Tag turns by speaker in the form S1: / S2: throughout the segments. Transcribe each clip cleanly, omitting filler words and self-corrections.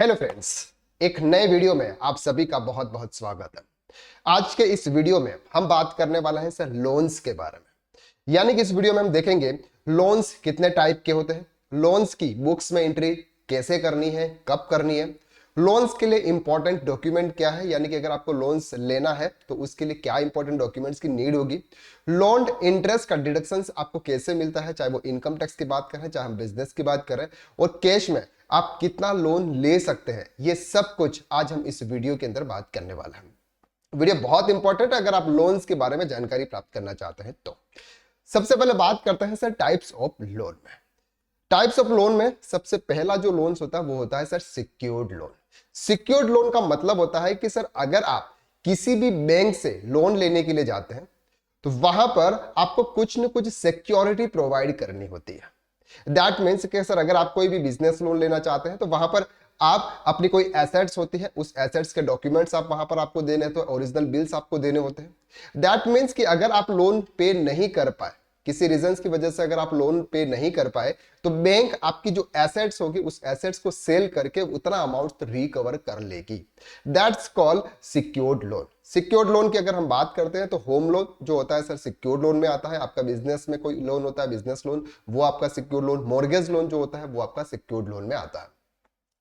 S1: Hello friends, एक नए video में आप सभी का बहुत बहुत स्वागत है। आज के इस वीडियो में हम बात करने वाला है सर लोन्स के बारे में। यानी कि इस वीडियो में हम देखेंगे लोन्स कितने टाइप के होते हैं, लोन्स की बुक्स में एंट्री कैसे करनी है, कब करनी है, लोन्स के लिए इंपॉर्टेंट डॉक्यूमेंट क्या है, यानी कि अगर आपको लोन्स लेना है तो उसके लिए क्या इंपॉर्टेंट डॉक्यूमेंट्स की नीड होगी, लोन इंटरेस्ट का डिडक्शंस आपको कैसे मिलता है, चाहे वो इनकम टैक्स की बात करें चाहे हम बिजनेस की बात करें, और कैश में आप कितना लोन ले सकते हैं, ये सब कुछ आज हम इस वीडियो के अंदर बात करने वाले हैं। वीडियो बहुत इंपॉर्टेंट है अगर आप लोन्स के बारे में जानकारी प्राप्त करना चाहते हैं तो। सबसे पहले बात करते हैं सर टाइप्स ऑफ लोन में। टाइप्स ऑफ लोन में सबसे पहला जो लोन होता है वो होता है sir secured loan. Secured loan का मतलब होता है कि सर अगर आप किसी भी बैंक से लोन लेने के लिए जाते हैं तो वहां पर आपको कुछ न कुछ सिक्योरिटी प्रोवाइड करनी होती है। दैट मीन्स कि सर अगर आप कोई भी बिजनेस लोन लेना चाहते हैं तो वहां पर आप अपनी कोई एसेट्स होती है, उस एसेट्स के डॉक्यूमेंट्स आप वहां पर आपको देने हैं, तो ओरिजिनल बिल्स आपको देने होते हैं। दैट मीन्स कि अगर आप लोन पे नहीं कर पाए, किसी रीजंस की वजह से अगर आप लोन पे नहीं कर पाए, तो बैंक आपकी जो एसेट्स होगी उस एसेट्स को सेल करके उतना अमाउंट रिकवर कर लेगी। That's called secured loan. Secured loan की अगर हम बात करते हैं तो होम लोन जो होता है सर सिक्योर्ड लोन में आता है। आपका बिजनेस में कोई लोन होता है बिजनेस लोन, वो आपका सिक्योर्ड लोन। मॉर्गेज लोन जो होता है वो आपका सिक्योर्ड लोन में आता है।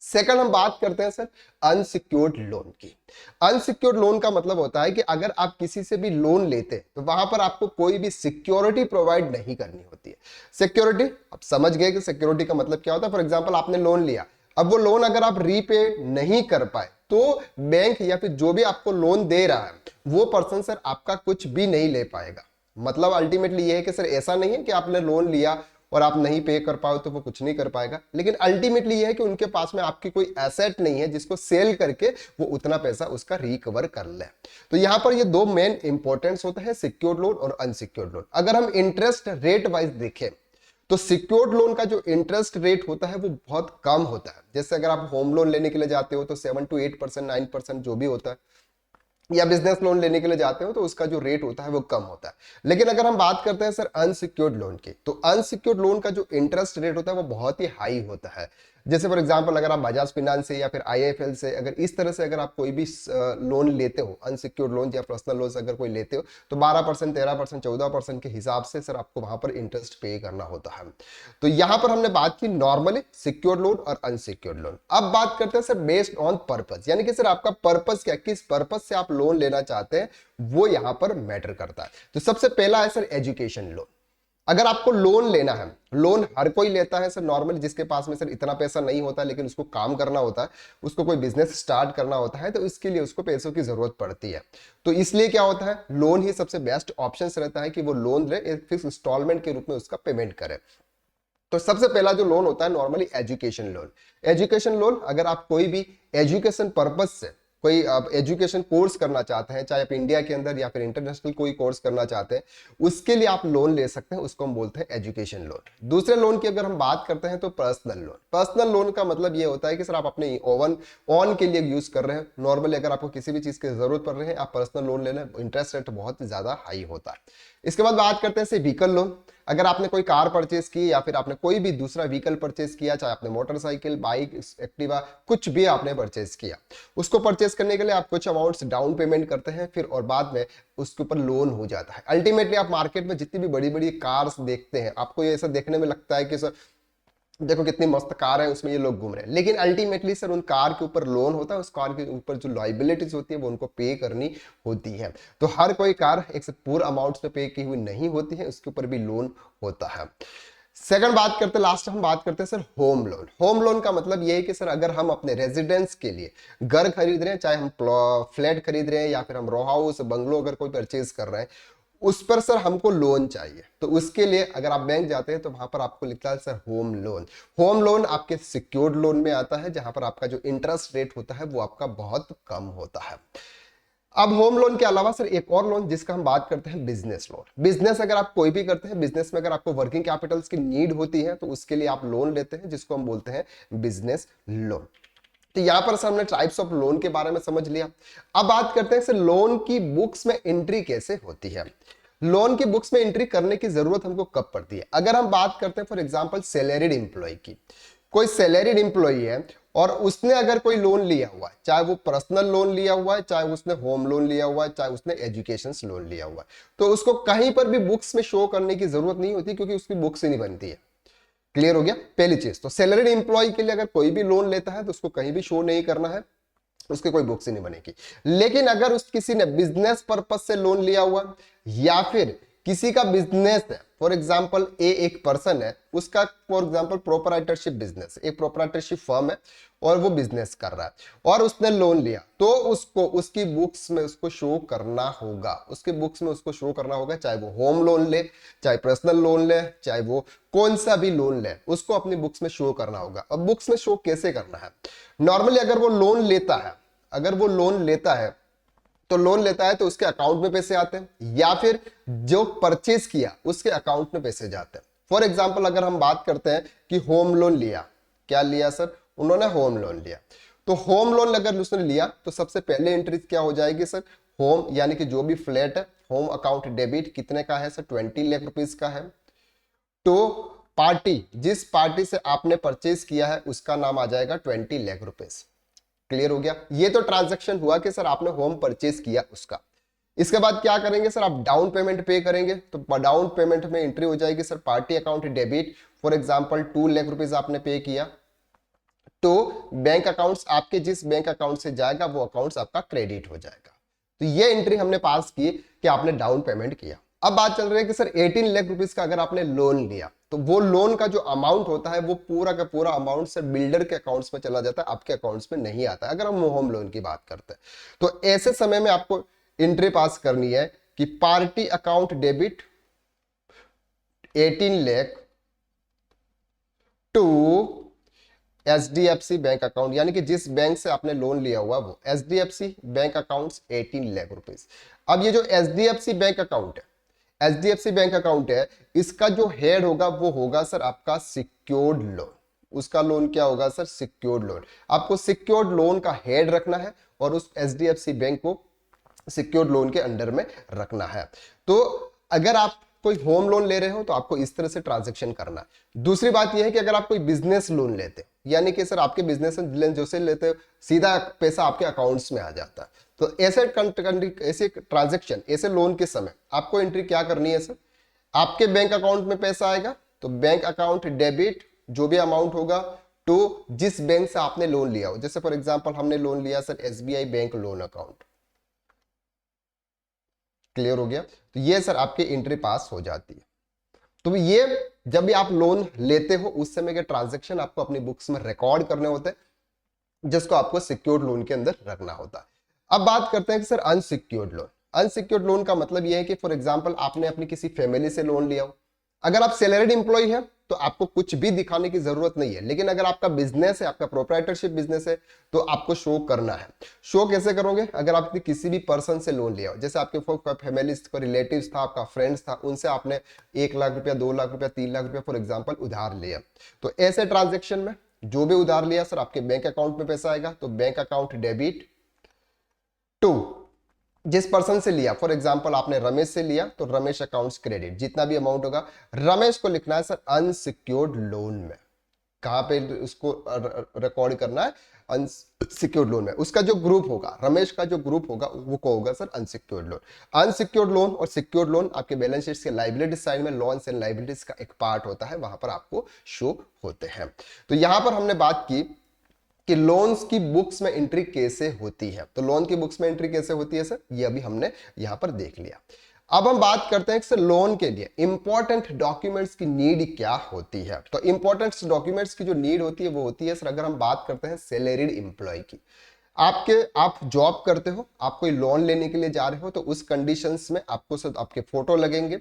S1: सेकंड हम बात करते हैं सर अनसिक्योर्ड लोन की। अनसिक्योर्ड लोन का मतलब होता है कि अगर आप किसी से भी लोन लेते हैं तो वहां पर आपको कोई भी सिक्योरिटी प्रोवाइड नहीं करनी होती है। सिक्योरिटी आप समझ गए कि सिक्योरिटी का मतलब क्या होता है। फॉर एग्जांपल आपने लोन लिया, अब वो लोन अगर आप रीपे नहीं कर पाए तो बैंक या फिर जो भी आपको लोन दे रहा है वो पर्सन सर आपका कुछ भी नहीं ले पाएगा। मतलब अल्टीमेटली ये है कि सर ऐसा नहीं है कि आपने लोन लिया और आप नहीं पे कर पाओ तो वो कुछ नहीं कर पाएगा, लेकिन अल्टीमेटली ये है कि उनके पास में आपकी कोई एसेट नहीं है जिसको सेल करके वो उतना पैसा उसका रिकवर कर ले। तो यहां पर ये दो मेन इंपॉर्टेंस होते हैं, सिक्योर्ड लोन और अनसिक्योर्ड लोन। अगर हम इंटरेस्ट रेट वाइज देखें तो सिक्योर्ड लोन का जो इंटरेस्ट रेट होता है वो बहुत कम होता है। जैसे अगर आप होम लोन लेने के लिए जाते हो तो 7 to 8%, 9% जो भी होता है, या बिजनेस लोन लेने के लिए जाते हो तो उसका जो रेट होता है वो कम होता है। लेकिन अगर हम बात करते हैं सर अनसिक्योर्ड लोन की, तो अनसिक्योर्ड लोन का जो इंटरेस्ट रेट होता है वो बहुत ही हाई होता है। जैसे फॉर एग्जांपल अगर आप बजाज फिनांस से या फिर आईआईएफएल से अगर इस तरह से अगर आप कोई भी लोन लेते हो, अनसिक्योर्ड लोन या पर्सनल लोन अगर कोई लेते हो, तो 12%, 13%, 14% के हिसाब से सर आपको वहां पर इंटरेस्ट पे करना होता है। तो यहां पर हमने बात की नॉर्मली सिक्योर्ड लोन और अनसिक्योर्ड लोन। अब बात करते हैं सर बेस्ड ऑन पर्पस, यानी कि सर आपका पर्पस क्या, किस पर्पस से आप लोन लेना चाहते हैं वो यहां पर मैटर करता है। तो सबसे पहला है सर एजुकेशन लोन। अगर आपको लोन लेना है, लोन हर कोई लेता है सर नॉर्मली, जिसके पास में सर इतना पैसा नहीं होता लेकिन उसको काम करना होता है, उसको कोई बिजनेस स्टार्ट करना होता है, तो इसके लिए उसको पैसों की जरूरत पड़ती है। तो इसलिए क्या होता है, लोन ही सबसे बेस्ट ऑप्शन रहता है कि वो लोन ले, एक फिक्स इंस्टॉलमेंट के रूप में उसका पेमेंट करे। तो सबसे पहला जो लोन होता है normally education loan. Education loan अगर आप कोई भी एजुकेशन पर्पस से कोई आप एजुकेशन कोर्स करना चाहते हैं, चाहे आप इंडिया के अंदर या फिर इंटरनेशनल कोई कोर्स करना चाहते हैं, उसके लिए आप लोन ले सकते हैं, उसको हम बोलते हैं एजुकेशन लोन। दूसरे लोन की अगर हम बात करते हैं तो पर्सनल लोन। पर्सनल लोन का मतलब ये होता है कि सर आप अपने ओवन ऑन के लिए यूज कर रहे हैं। नॉर्मली अगर आपको किसी भी चीज की जरूरत पड़ रही है आप पर्सनल लोन ले लें, इंटरेस्ट रेट बहुत ज्यादा हाई होता है। इसके बाद बात करते हैं व्हीकल लोन। अगर आपने कोई कार परचेस की या फिर आपने कोई भी दूसरा व्हीकल परचेस किया, चाहे आपने मोटरसाइकिल, बाइक, एक्टिवा, कुछ भी आपने परचेस किया, उसको परचेस करने के लिए आप कुछ अमाउंट्स डाउन पेमेंट करते हैं, फिर और बाद में उसके ऊपर लोन हो जाता है। अल्टीमेटली आप मार्केट में जितनी भी बड़ी बड़ी कार्स देखते हैं, आपको ये ऐसा देखने में लगता है कि सर देखो कितनी मस्त कार है, उसमें ये लोग घूम रहे हैं, लेकिन अल्टीमेटली सर उन कार के ऊपर लोन होता है, उस कार के ऊपर जो लाइबिलिटीज होती है वो उनको पे करनी होती है। तो हर कोई कार एक से पूरा अमाउंट पे पे की हुई नहीं होती है, उसके ऊपर भी लोन होता है। सेकंड बात करते हैं, लास्ट हम बात करते हैं sir home loan. Home loan का मतलब ये है कि सर अगर हम अपने रेजिडेंस के लिए घर खरीद रहे हैं, चाहे हम फ्लैट खरीद रहे हैं या फिर हम रो हाउस बंगलो अगर कोई परचेज कर रहे हैं, उस पर सर हमको लोन चाहिए, तो उसके लिए अगर आप बैंक जाते हैं तो वहां पर आपको लिखता है sir home loan. Home loan आपके सिक्योर्ड लोन में आता है, जहां पर आपका जो इंटरेस्ट रेट होता है वो आपका बहुत कम होता है। अब होम लोन के अलावा सर एक और लोन जिसका हम बात करते हैं बिजनेस लोन। बिजनेस अगर आप कोई भी करते हैं, बिजनेस में अगर आपको वर्किंग कैपिटल्स की नीड होती है तो उसके लिए आप लोन लेते हैं, जिसको हम बोलते हैं बिजनेस लोन। तो यहां पर सर हमने टाइप्स ऑफ लोन के बारे में समझ लिया। अब बात करते हैं सर लोन की बुक्स में एंट्री कैसे होती है। लोन की बुक्स में एंट्री करने की जरूरत हमको कब पड़ती है। अगर हम बात करते हैं फॉर एग्जांपल सैलरीड एम्प्लॉय की, कोई सैलरीड एम्प्लॉई है और उसने अगर कोई लोन लिया हुआ है, चाहे वो पर्सनल लोन लिया हुआ है, चाहे उसने होम लोन लिया हुआ है, चाहे उसने एजुकेशन लोन लिया हुआ है, तो उसको कहीं पर भी बुक्स में शो करने की जरूरत नहीं होती, क्योंकि उसकी बुक्स ही नहीं बनती है। क्लियर हो गया पहली चीज। तो सैलरीड एम्प्लॉय के लिए अगर कोई भी लोन लेता है तो उसको कहीं भी शो नहीं करना है, उसकी कोई बुक्स ही नहीं बनेगी। लेकिन अगर उस किसी ने बिजनेस पर्पस से लोन लिया हुआ या फिर किसी का बिजनेस है, फॉर एग्जांपल एक पर्सन है, उसका फॉर एग्जांपल प्रोपराइटरशिप बिजनेस, एक प्रोपराइटरशिप फर्म है और वो बिजनेस कर रहा है और उसने लोन लिया, तो उसको उसकी बुक्स में उसको शो करना होगा, उसके बुक्स में उसको शो करना होगा, चाहे वो होम लोन ले, चाहे पर्सनल लोन ले, चाहे वो कौन सा भी लोन ले, उसको अपनी बुक्स में शो करना होगा। अब बुक्स में शो कैसे करना है? नॉर्मली अगर वो लोन लेता है, अगर वो लोन लेता है तो लोन लेता है तो उसके अकाउंट में पैसे आते हैं, या फिर जो परचेज किया उसके अकाउंट में पैसे जाते हैं। फॉर एग्जांपल अगर हम बात करते हैं कि होम लोन लिया, क्या लिया सर? उन्होंने होम लोन लिया। तो होम लोन अगर उसने लिया तो सबसे पहले एंट्री क्या हो जाएगी सर? होम यानी कि जो भी फ्लैट है, होम अकाउंट डेबिट कितने का है सर? 20 लाख रुपीज का है। तो पार्टी, जिस पार्टी से आपने परचेज किया है उसका नाम आ जाएगा 20 लाख रुपीज। क्लियर हो गया? ये तो ट्रांजैक्शन हुआ कि सर आपने होम परचेज किया उसका। इसके बाद क्या करेंगे सर? आप डाउन पेमेंट पे करेंगे, तो डाउन पेमेंट में एंट्री हो जाएगी sir party account debit. For example 2 lakh rupees आपने पे किया, तो बैंक अकाउंट्स आपके जिस बैंक अकाउंट से जाएगा वो अकाउंट्स आपका क्रेडिट हो जाएगा। तो ये एंट्री हमने पास की कि आपने डाउन पेमेंट किया। अब बात चल रही है कि सर 18 लाख रुपीज का अगर आपने लोन लिया तो वो लोन का जो अमाउंट होता है वो पूरा का पूरा अमाउंट सर बिल्डर के अकाउंट्स में चला जाता है, आपके अकाउंट्स में नहीं आता है, अगर हम होम लोन की बात करते हैं। तो ऐसे समय में आपको एंट्री पास करनी है कि party account debit 18 lakh to HDFC bank account, यानी कि जिस बैंक से आपने लोन लिया हुआ वो HDFC bank account 18 lakh rupees. अब ये जो एचडीएफसी बैंक अकाउंट है, एचडीएफसी बैंक अकाउंट है, इसका जो हेड होगा वो होगा सर आपका सिक्योर्ड लोन। उसका लोन क्या होगा सर? Secured loan. आपको सिक्योर्ड लोन का हेड रखना है और उस एचडीएफसी बैंक को सिक्योर्ड लोन के अंडर में रखना है। तो अगर आप कोई होम लोन ले रहे हो तो आपको इस तरह से ट्रांजैक्शन करना है। दूसरी बात यह है कि अगर आप कोई बिजनेस लोन लेते हो, यानी कि सर आपके बिजनेस में जो से लेते हो सीधा पैसा आपके अकाउंट्स में आ जाता है, तो ऐसे ट्रांजैक्शन, ऐसे लोन के समय आपको एंट्री क्या करनी है सर? आपके बैंक अकाउंट में पैसा आएगा तो बैंक अकाउंट डेबिट जो भी अमाउंट होगा तो जिस बैंक से आपने लोन लिया हो, जैसे फॉर एग्जांपल हमने लोन लिया sir SBI bank loan account. Clear हो गया? तो ये सर आपकी एंट्री पास हो जाती है। तो ये जब भी आप लोन लेते हो उस समय के ट्रांजैक्शन आपको अपनी बुक्स में रिकॉर्ड करने होते हैं, जिसको आपको सिक्योर्ड लोन के अंदर रखना होता है। अब बात करते हैं कि sir unsecured loan. Unsecured loan का मतलब यह है कि फॉर एग्जांपल आपने अपनी किसी फैमिली से लोन लिया हो। अगर आप सैलरीड एम्प्लॉय है तो आपको कुछ भी दिखाने की जरूरत नहीं है, लेकिन अगर आपका बिजनेस है, आपका प्रोप्राइटरशिप बिजनेस है, तो आपको शो करना है। शो कैसे करोगे? अगर आपने किसी भी पर्सन से लोन लिया हो, जैसे आपके फैमिली का रिलेटिव था, आपका फ्रेंड्स था, उनसे आपने 1 लाख रुपया, 2 लाख रुपया, 3 लाख रुपया फॉर एग्जाम्पल उधार लिया, तो ऐसे ट्रांजेक्शन में जो भी उधार लिया सर आपके बैंक अकाउंट में पैसा आएगा, तो बैंक अकाउंट डेबिट टू जिस पर्सन से लिया, फॉर एग्जांपल आपने रमेश से लिया तो रमेश अकाउंट्स क्रेडिट, जितना भी अमाउंट होगा रमेश को लिखना है सर अनसिक्योर्ड लोन में। कहां पे उसको रिकॉर्ड करना है? अनसिक्योर्ड लोन में। उसका जो ग्रुप होगा, रमेश का जो ग्रुप होगा वो को होगा sir unsecured loan. Unsecured loan और सिक्योर्ड लोन आपके बैलेंस शीट के लायबिलिटी साइड में लॉन्स एंड लायबिलिटीज का एक पार्ट होता है, वहां पर आपको शो होते हैं। तो यहां पर हमने बात की कि लोन्स की बुक्स में एंट्री कैसे होती है। तो लोन की बुक्स में एंट्री कैसे होती है सर, ये अभी हमने यहां पर देख लिया। अब हम बात करते हैं कि सर लोन के लिए इंपॉर्टेंट डॉक्यूमेंट्स की नीड क्या होती है। तो इंपॉर्टेंट डॉक्यूमेंट्स की जो नीड होती है वो होती है सर, अगर हम बात करते हैं सैलरीड एम्प्लॉय की, आप जॉब करते हो, आप कोई लोन लेने के लिए जा रहे हो, तो उस कंडीशंस में आपको सर आपके फोटो लगेंगे,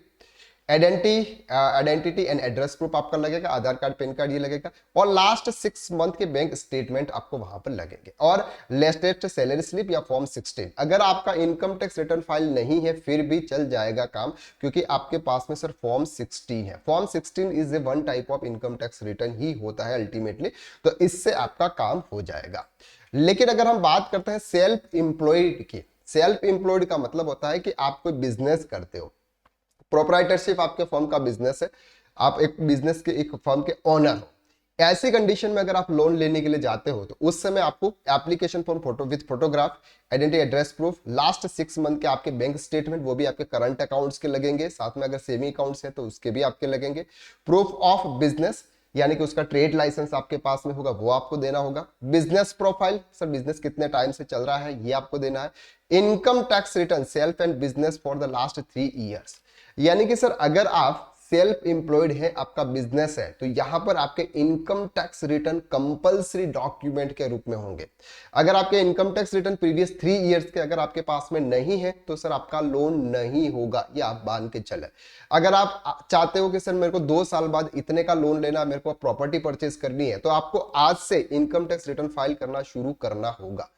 S1: आइडेंटिटी एंड एड्रेस प्रूफ आपका लगेगा, आधार कार्ड, पैन कार्ड ये लगेगा, और लास्ट 6 मंथ के बैंक स्टेटमेंट आपको वहां पर लगेंगे, और लेटेस्ट सैलरी स्लिप या फॉर्म 16। अगर आपका इनकम टैक्स रिटर्न फाइल नहीं है फिर भी चल जाएगा काम, क्योंकि आपके पास में सर फॉर्म 16 है। Form 16 is a one type of income tax return ही होता है अल्टीमेटली, तो इससे आपका काम हो जाएगा। लेकिन अगर हम बात करते हैं सेल्फ एम्प्लॉयड की, सेल्फ एम्प्लॉयड का मतलब होता है कि आप कोई बिजनेस करते हो, प्रोप्राइटरशिप आपके फर्म का बिजनेस है, आप एक बिजनेस के एक फर्म के ओनर हो, ऐसी कंडीशन में अगर आप लोन लेने के लिए जाते हो तो उस समय आपको application form, photo with photograph, identity address proof, last 6 month के आपके बैंक स्टेटमेंट, वो भी आपके करंट अकाउंट्स के लगेंगे, साथ में अगर सेविंग अकाउंट्स है तो उसके भी आपके लगेंगे, प्रूफ ऑफ बिजनेस यानी कि उसका ट्रेड लाइसेंस आपके पास में होगा वो आपको देना होगा, बिजनेस प्रोफाइल, सर बिजनेस कितने टाइम से चल रहा है ये आपको देना है, income tax return self and business for the last 3 years, यानी कि सर अगर आप सेल्फ एम्प्लॉयड है, आपका बिजनेस है, तो यहां पर आपके income tax return compulsory document के रूप में होंगे। अगर आपके income tax return previous 3 years के अगर आपके पास में नहीं है तो सर आपका लोन नहीं होगा, ये आप मान के चले। अगर आप चाहते हो कि सर मेरे को 2 साल बाद इतने का लोन लेना, मेरे को प्रॉपर्टी परचेज करनी है, तो आपको आज से इनकम टैक्स रिटर्न फाइल करना शुरू करना होगा।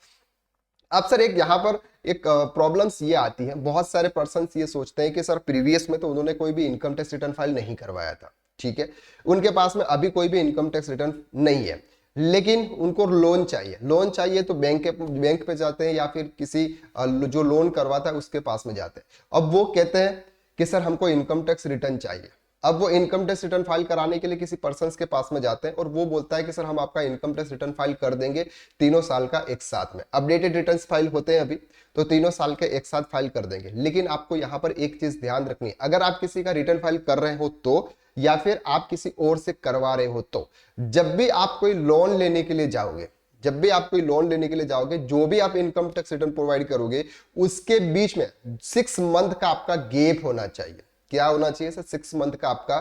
S1: अब सर एक यहाँ पर एक प्रॉब्लम्स ये आती है, बहुत सारे पर्सन ये सोचते हैं कि सर प्रीवियस में तो उन्होंने कोई भी इनकम टैक्स रिटर्न फाइल नहीं करवाया था, ठीक है, उनके पास में अभी कोई भी इनकम टैक्स रिटर्न नहीं है, लेकिन उनको लोन चाहिए। लोन चाहिए तो बैंक पे जाते हैं या फिर किसी जो लोन करवाता है उसके पास में जाते हैं। अब वो कहते हैं कि सर हमको इनकम टैक्स रिटर्न चाहिए। अब वो इनकम टैक्स रिटर्न फाइल कराने के लिए किसी पर्सन के पास में जाते हैं और वो बोलता है कि सर हम आपका इनकम टैक्स रिटर्न फाइल कर देंगे 3 साल का एक साथ में। अपडेटेड रिटर्न फाइल होते हैं अभी, तो 3 साल के एक साथ फाइल कर देंगे। लेकिन आपको यहाँ पर एक चीज ध्यान रखनी है, अगर आप किसी का रिटर्न फाइल कर रहे हो तो, या फिर आप किसी और से करवा रहे हो तो, जब भी आप कोई लोन लेने के लिए जाओगे, जब भी आप कोई लोन लेने के लिए जाओगे, जो भी आप इनकम टैक्स रिटर्न प्रोवाइड करोगे उसके बीच में 6 मंथ का आपका गैप होना चाहिए। क्या होना चाहिए सर? 6 मंथ का आपका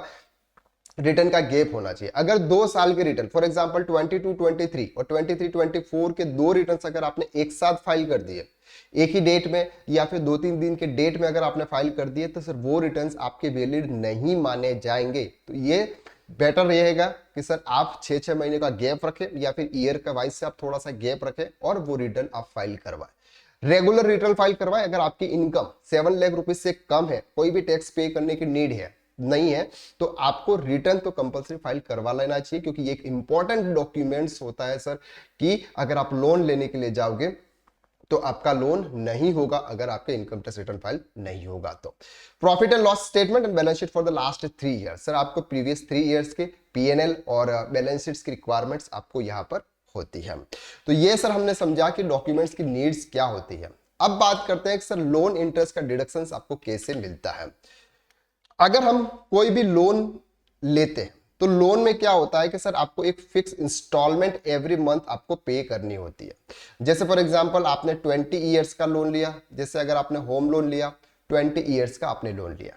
S1: रिटर्न का गैप होना चाहिए। अगर 2 साल के रिटर्न, फॉर एग्जांपल 22-23 और 23-24 के 2 रिटर्न्स अगर आपने एक साथ फाइल कर दिए एक ही डेट में या फिर 2-3 दिन के डेट में अगर आपने फाइल कर दिए, तो सर वो रिटर्न्स आपके वैलिड नहीं माने जाएंगे। तो ये बेटर रहेगा कि सर आप 6-6 महीने का गैप रखें या फिर ईयर का वाइज से आप थोड़ा सा गैप रखें और वो रिटर्न आप फाइल करवाएं। रेगुलर रिटर्न फाइल करवाएं। अगर आपकी इनकम 7 लाख रुपए से कम है, कोई भी टैक्स पे करने की नीड है नहीं है, तो आपको रिटर्न तो कंपलसरी फाइल करवा लेना चाहिए, क्योंकि ये एक इंपॉर्टेंट डॉक्यूमेंट्स होता है सर कि अगर आप लोन लेने के लिए जाओगे तो आपका लोन नहीं होगा अगर आपके इनकम टैक्स रिटर्न फाइल नहीं होगा। तो profit and loss statement and balance sheet for the last 3 years, sir आपको प्रीवियस 3 ईयर्स के पीएनएल और बैलेंस शीट्स की रिक्वायरमेंट्स आपको यहाँ पर होती है। तो ये सर हमने समझा कि डॉक्यूमेंट्स की नीड्स क्या होती है। अब बात करते हैं कि सर लोन इंटरेस्ट का डिडक्शन आपको कैसे मिलता है। अगर हम कोई भी लोन लेते हैं तो लोन में क्या होता है कि सर आपको एक फिक्स इंस्टॉलमेंट एवरी मंथ आपको पे करनी होती है। जैसे फॉर एग्जांपल आपने 20 ईयर्स का लोन लिया, जैसे अगर आपने होम लोन लिया 20 ईयर्स का आपने लोन लिया,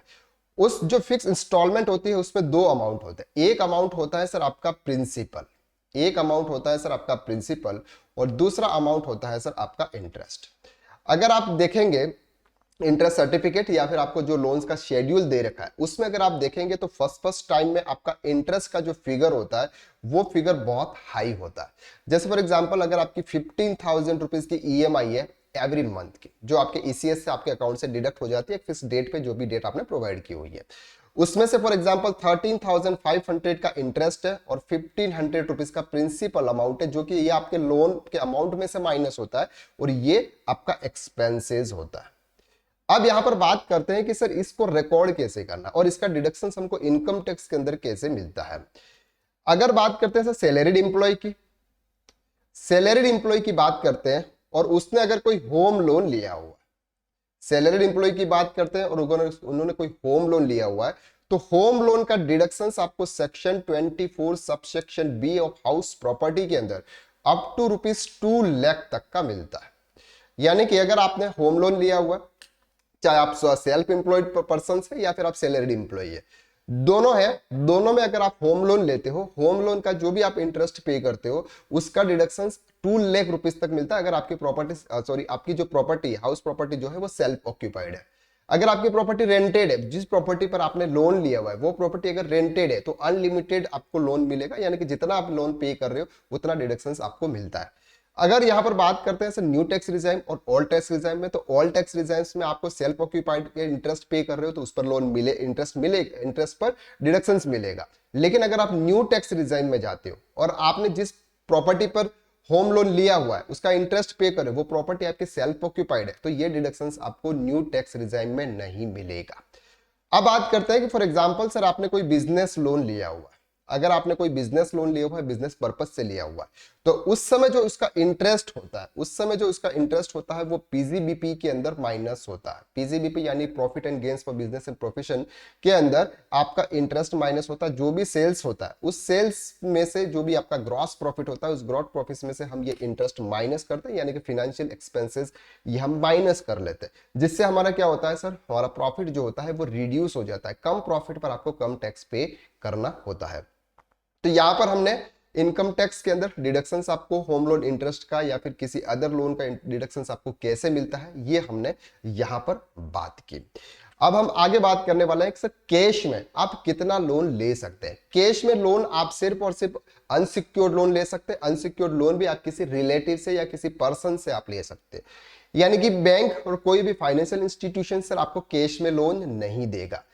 S1: उस जो फिक्स इंस्टॉलमेंट होती है उसमें 2 अमाउंट होते हैं। एक अमाउंट होता है सर आपका प्रिंसिपल, एक अमाउंट होता है सर आपका प्रिंसिपल और दूसरा अमाउंट होता है सर आपका इंटरेस्ट। अगर आप देखेंगे इंटरेस्ट सर्टिफिकेट या फिर आपको जो लोन्स का शेड्यूल दे रखा है उसमें अगर आप देखेंगे तो फर्स्ट टाइम में आपका इंटरेस्ट का जो फिगर होता है वो फिगर बहुत हाई होता है। जैसे फॉर एग्जांपल अगर आपकी 15,000 रुपीज की ईएमआई है एवरी मंथ की, जो आपके ईसीएस से आपके अकाउंट से डिडक्ट हो जाती है फिक्स डेट पे, जो भी डेट आपने प्रोवाइड की हुई है, उसमें से फॉर एग्जांपल 13,500 का इंटरेस्ट है और 1,500 रुपीज का प्रिंसिपल अमाउंट है, जो कि ये आपके लोन के अमाउंट में से माइनस होता है और ये आपका एक्सपेंसेस होता है। अब यहां पर बात करते हैं कि सर इसको रिकॉर्ड कैसे करना और इसका डिडक्शन हमको इनकम टैक्स के अंदर कैसे मिलता है। अगर बात करते हैं सर सैलरीड एम्प्लॉय की, सैलरीड एम्प्लॉय की बात करते हैं और उसने अगर कोई होम लोन लिया हुआ, सैलरीड एम्प्लॉय की बात करते हैं और उन्होंने कोई होम लोन लिया हुआ है, तो होम लोन का डिडक्शन आपको section 24 subsection B of house property के अंदर अप टू ₹2 लाख तक का मिलता है। यानी कि अगर आपने होम लोन लिया हुआ, चाहे आप सेल्फ एम्प्लॉयड पर्सन है या फिर आप सैलरीड एम्प्लॉय है, दोनों है, दोनों में अगर आप होम लोन लेते हो, होम लोन का जो भी आप इंटरेस्ट पे करते हो उसका डिडक्शन 2 लाख रुपीज तक मिलता है अगर आपकी प्रॉपर्टी आपकी जो प्रॉपर्टी हाउस प्रॉपर्टी जो है वो सेल्फ ऑक्यूपाइड है। अगर आपकी प्रॉपर्टी रेंटेड है, जिस प्रॉपर्टी पर आपने लोन लिया हुआ है वो प्रॉपर्टी अगर रेंटेड है तो अनलिमिटेड आपको लोन मिलेगा, यानी कि जितना आप लोन पे कर रहे हो उतना डिडक्शन आपको मिलता है। अगर यहां पर बात करते हैं सर न्यू टैक्स रिजाइम और ओल्ड टैक्स रिजाइम में, तो ओल्ड टैक्स रिजाइम्स में आपको सेल्फ ऑक्यूपाइड के इंटरेस्ट पे कर रहे हो तो उस पर लोन मिले, इंटरेस्ट मिलेगा, इंटरेस्ट पर डिडक्शंस मिलेगा। लेकिन अगर आप न्यू टैक्स रिजाइम में जाते हो और आपने जिस प्रॉपर्टी पर होम लोन लिया हुआ है उसका इंटरेस्ट पे करे, वो प्रॉपर्टी आपकी सेल्फ ऑक्यूपाइड है, तो ये डिडक्शंस आपको न्यू टैक्स रिजाइम में नहीं मिलेगा। अब बात करते हैं कि फॉर एग्जांपल सर आपने कोई बिजनेस लोन लिया हुआ है, अगर आपने कोई बिजनेस लोन लिया हुआ है, बिजनेस पर्पज से लिया हुआ है, तो उस समय जो उसका इंटरेस्ट होता है, वो पीजीबीपी के अंदर माइनस होता है। पीजीबीपी यानी profit and gains for business and profession के अंदर आपका इंटरेस्ट माइनस होता है। जो भी सेल्स होता है, उस सेल्स में से जो भी आपका ग्रॉस प्रॉफिट होता है, उस ग्रॉस प्रॉफिट में से हम ये इंटरेस्ट माइनस करते हैं, यानी कि फाइनेंशियल एक्सपेंसेस ये हम माइनस कर लेते हैं, जिससे हमारा क्या होता है सर, हमारा प्रॉफिट जो होता है वो रिड्यूस हो जाता है। कम प्रॉफिट पर आपको कम टैक्स पे करना होता है। तो यहां पर हमने इनकम टैक्स के अंदर डिडक्शंस आपको होम लोन इंटरेस्ट का या फिर किसी अदर लोन का डिडक्शंस आपको कैसे मिलता है, ये हमने यहां पर बात की। अब हम आगे बात करने वाले हैं सर, कैश में आप कितना लोन ले सकते हैं। कैश में लोन आप सिर्फ और सिर्फ अनसिक्योर्ड लोन ले सकते हैं। अनसिक्योर्ड लोन भी आप किसी रिलेटिव से या किसी पर्सन से आप ले सकते हैं, यानी कि बैंक और कोई भी फाइनेंशियल इंस्टीट्यूशन सर आपको कैश में लोन नहीं देगा।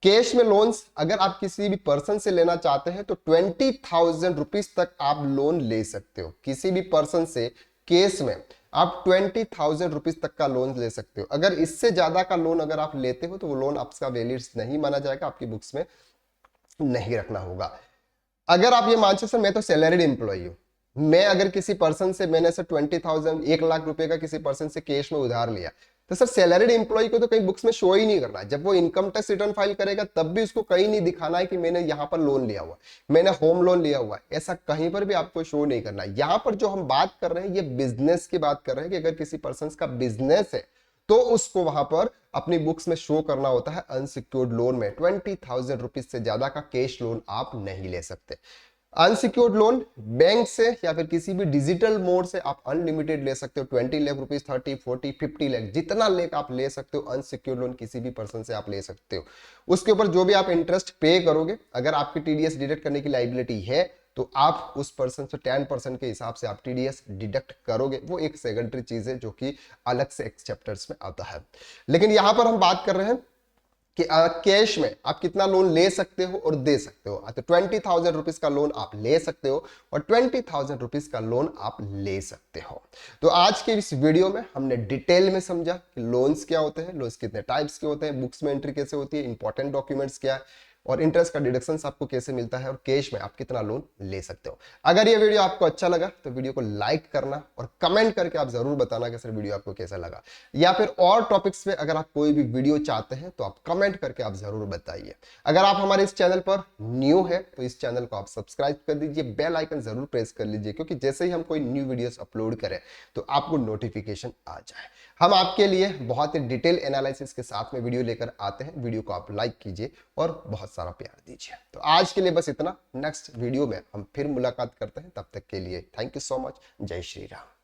S1: कैश में लोन्स अगर आप किसी भी पर्सन से लेना चाहते हैं तो 20,000 रुपीज तक आप लोन ले सकते हो। किसी भी पर्सन से कैश में आप 20,000 रुपीज तक का लोन ले सकते हो। अगर इससे ज्यादा का लोन अगर आप लेते हो तो वो लोन आपका वैलिड नहीं माना जाएगा, आपकी बुक्स में नहीं रखना होगा। अगर आप ये मानते सर मैं तो सैलरीड एम्प्लॉय हूं, मैं अगर किसी पर्सन से मैंने सर 20,000 1 लाख रुपए का किसी पर्सन से कैश में उधार लिया, तो सर सैलरीड एम्प्लॉय को तो कहीं बुक्स में शो ही नहीं करना। जब वो इनकम टैक्स रिटर्न फाइल करेगा तब भी उसको कहीं नहीं दिखाना है कि मैंने यहां पर लोन लिया हुआ, मैंने होम लोन लिया हुआ है, ऐसा कहीं पर भी आपको शो नहीं करना। यहां पर जो हम बात कर रहे हैं ये बिजनेस की बात कर रहे हैं कि अगर किसी पर्सन का बिजनेस है तो उसको वहां पर अपनी बुक्स में शो करना होता है अनसिक्योर्ड लोन में। 20,000 रुपीज से ज्यादा का कैश लोन आप नहीं ले सकते। अनसिक्योर्ड लोन बैंक से या फिर किसी भी डिजिटल मोड से आप अनलिमिटेड ले सकते हो। 20 लाख रुपीज, 30, 40, 50 लाख, जितना लेख आप ले सकते हो अनसिक्योर्ड लोन किसी भी पर्सन से आप ले सकते हो। उसके ऊपर जो भी आप इंटरेस्ट पे करोगे, अगर आपकी टीडीएस डिडक्ट करने की लाइबिलिटी है तो आप उस पर्सन से 10% के हिसाब से आप टीडीएस डिडक्ट करोगे। वो एक सेकेंडरी चीज है जो कि अलग से एक चैप्टर्स में आता है। लेकिन यहां पर हम बात कर रहे हैं कि कैश में आप कितना लोन ले सकते हो और दे सकते हो। तो 20,000 रुपीज का लोन आप ले सकते हो और 20,000 रुपीज का लोन आप ले सकते हो। तो आज के इस वीडियो में हमने डिटेल में समझा कि लोन्स क्या होते हैं, लोन्स कितने टाइप्स के होते हैं, बुक्स में एंट्री कैसे होती है, इंपॉर्टेंट डॉक्यूमेंट्स क्या है, और इंटरेस्ट का डिडक्शन आपको कैसे मिलता है, और कैश में आप कितना लोन ले सकते हो। अगर ये वीडियो आपको अच्छा लगा तो वीडियो को लाइक करना और कमेंट करके आप जरूर बताना कि सर वीडियो आपको कैसा लगा, या फिर और टॉपिक्स पे अगर आप कोई भी वीडियो चाहते हैं तो आप कमेंट करके आप जरूर बताइए। अगर आप हमारे इस चैनल पर न्यू है तो इस चैनल को आप सब्सक्राइब कर दीजिए, बेल आइकन जरूर प्रेस कर लीजिए, क्योंकि जैसे ही हम कोई न्यू वीडियोस अपलोड करें तो आपको नोटिफिकेशन आ जाए। हम आपके लिए बहुत ही डिटेल एनालिसिस के साथ में वीडियो लेकर आते हैं। वीडियो को आप लाइक कीजिए और बहुत सारा प्यार दीजिए। तो आज के लिए बस इतना। नेक्स्ट वीडियो में हम फिर मुलाकात करते हैं, तब तक के लिए थैंक यू सो मच। जय श्री राम।